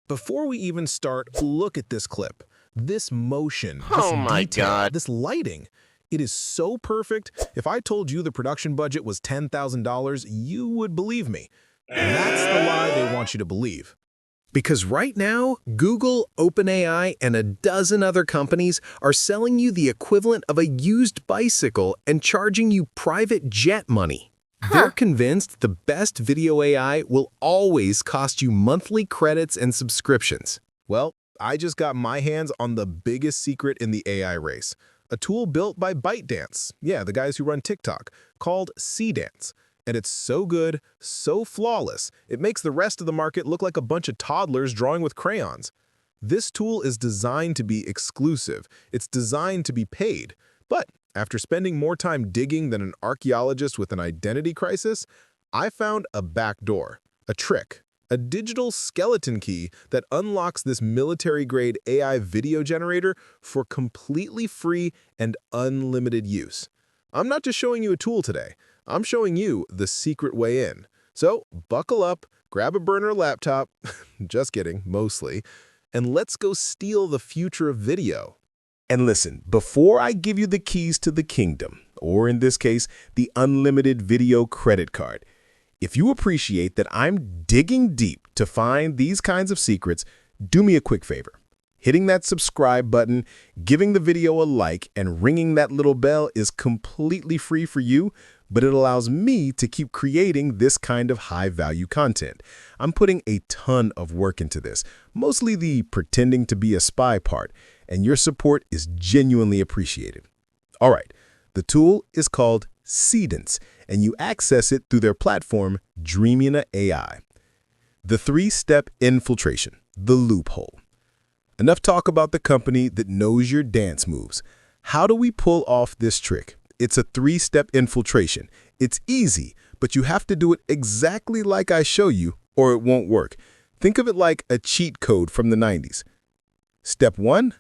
Before we even start, look at this clip. This motion, this Oh my detail, God. this lighting. It is so perfect. If I told you the production budget was $10,000, you would believe me. That's the lie they want you to believe. Because right now, Google, OpenAI, and a dozen other companies are selling you the equivalent of a used bicycle and charging you private jet money. They're convinced the best video AI will always cost you monthly credits and subscriptions. Well, I just got my hands on the biggest secret in the AI race. A tool built by ByteDance, yeah, the guys who run TikTok, called Seedance. And it's so good, so flawless, it makes the rest of the market look like a bunch of toddlers drawing with crayons. This tool is designed to be exclusive. It's designed to be paid. But after spending more time digging than an archaeologist with an identity crisis, I found a backdoor, a trick, a digital skeleton key that unlocks this military-grade AI video generator for completely free and unlimited use. I'm not just showing you a tool today. I'm showing you the secret way in. So buckle up, grab a burner laptop, just kidding, mostly, and let's go steal the future of video. And listen, before I give you the keys to the kingdom, or in this case, the unlimited video credit card, if you appreciate that I'm digging deep to find these kinds of secrets, do me a quick favor. Hitting that subscribe button, giving the video a like, and ringing that little bell is completely free for you, but it allows me to keep creating this kind of high-value content. I'm putting a ton of work into this, mostly the pretending to be a spy part, and your support is genuinely appreciated. All right, the tool is called Seedance, and you access it through their platform, Dreamina AI. The three-step infiltration, the loophole. Enough talk about the company that knows your dance moves. How do we pull off this trick? It's a three-step infiltration. It's easy, but you have to do it exactly like I show you, or it won't work. Think of it like a cheat code from the 90s. Step 1,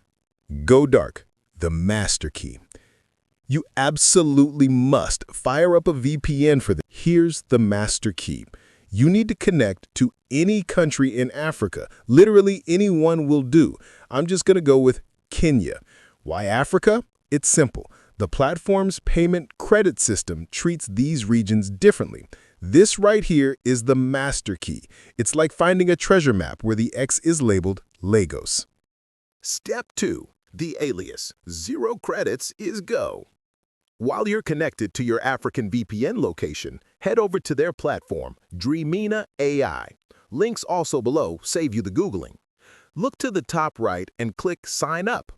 go dark, the master key. You absolutely must fire up a VPN for this. Here's the master key. You need to connect to any country in Africa. Literally anyone will do. I'm just going to go with Kenya. Why Africa? It's simple. The platform's payment credit system treats these regions differently. This right here is the master key. It's like finding a treasure map where the X is labeled Lagos. Step 2. The alias. 0 credits is go. While you're connected to your African VPN location, head over to their platform, Dreamina AI. Links also below save you the Googling. Look to the top right and click Sign Up.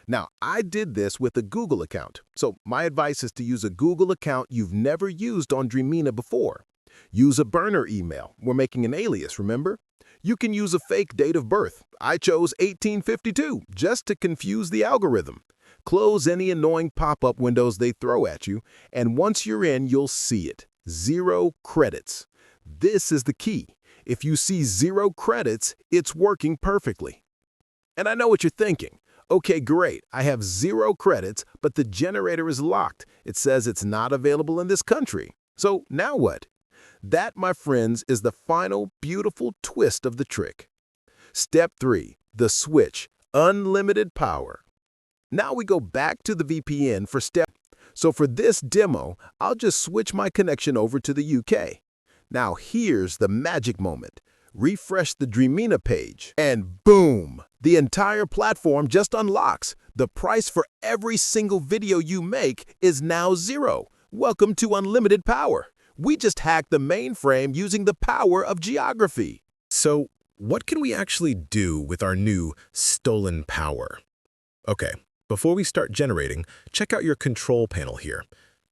Now, I did this with a Google account, so my advice is to use a Google account you've never used on Dreamina before. Use a burner email. We're making an alias, remember? You can use a fake date of birth. I chose 1852 just to confuse the algorithm. Close any annoying pop-up windows they throw at you, and once you're in, you'll see it. 0 credits. This is the key. If you see 0 credits, it's working perfectly. And I know what you're thinking. Okay, great. I have 0 credits, but the generator is locked. It says it's not available in this country. So now what? That, my friends, is the final beautiful twist of the trick. Step 3, the switch, unlimited power. Now we go back to the VPN for step. So for this demo, I'll just switch my connection over to the UK. Now here's the magic moment. Refresh the Dreamina page, and boom! The entire platform just unlocks. The price for every single video you make is now 0. Welcome to unlimited power. We just hacked the mainframe using the power of geography. So, what can we actually do with our new stolen power? Okay, before we start generating, check out your control panel here.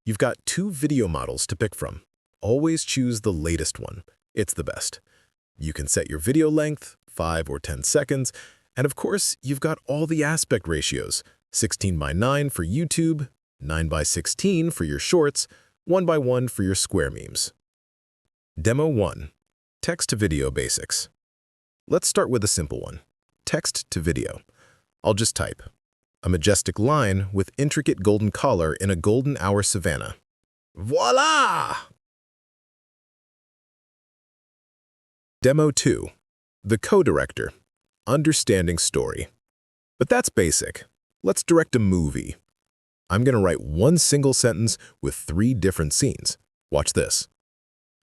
You've got 2 video models to pick from. Always choose the latest one. It's the best. You can set your video length, 5 or 10 seconds, and of course, you've got all the aspect ratios, 16:9 for YouTube, 9:16 for your shorts, 1:1 for your square memes. Demo 1. Text to video basics. Let's start with a simple one. Text to video. I'll just type. A majestic line with intricate golden collar in a golden hour savanna. Voila! Demo 2. The co-director. understanding story. But that's basic. Let's direct a movie. I'm going to write one single sentence with 3 different scenes. Watch this.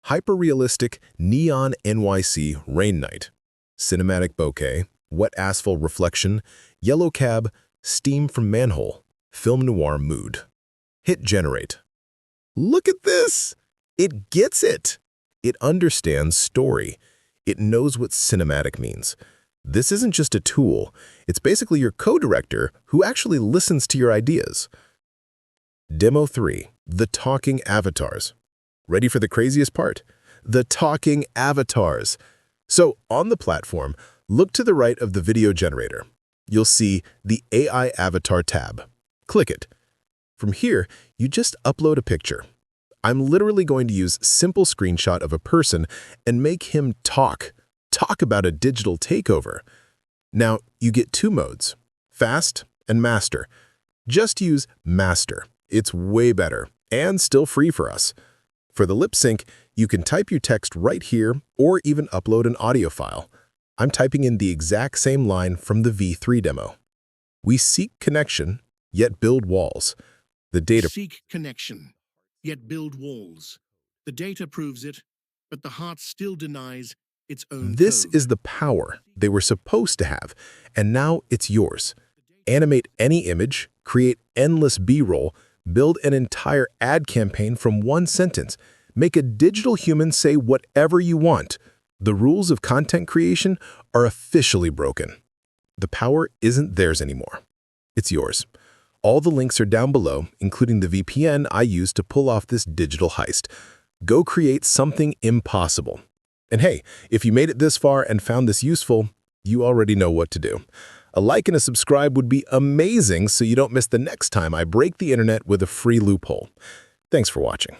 Hyper-realistic neon NYC rain night. Cinematic bokeh, wet asphalt reflection, yellow cab, steam from manhole, film noir mood. Hit generate. Look at this! It gets it! It understands story. It knows what cinematic means. This isn't just a tool. It's basically your co-director who actually listens to your ideas. Demo 3. The Talking Avatars. Ready for the craziest part? The talking avatars. So on the platform, look to the right of the video generator. You'll see the AI Avatar tab. Click it. From here, you just upload a picture. I'm literally going to use simple screenshot of a person and make him talk about a digital takeover. Now, you get 2 modes, fast and master. Just use master. It's way better and still free for us. For the lip sync, you can type your text right here or even upload an audio file. I'm typing in the exact same line from the V3 demo. We seek connection, yet build walls. The data Seek connection, yet build walls. The data proves it, but the heart still denies its own This code. is the power they were supposed to have, and now it's yours. Animate any image, create endless B-roll, build an entire ad campaign from one sentence, make a digital human say whatever you want. The rules of content creation are officially broken. The power isn't theirs anymore. It's yours. All the links are down below, including the VPN I used to pull off this digital heist. Go create something impossible. And hey, if you made it this far and found this useful, you already know what to do. A like and a subscribe would be amazing so you don't miss the next time I break the internet with a free loophole. Thanks for watching.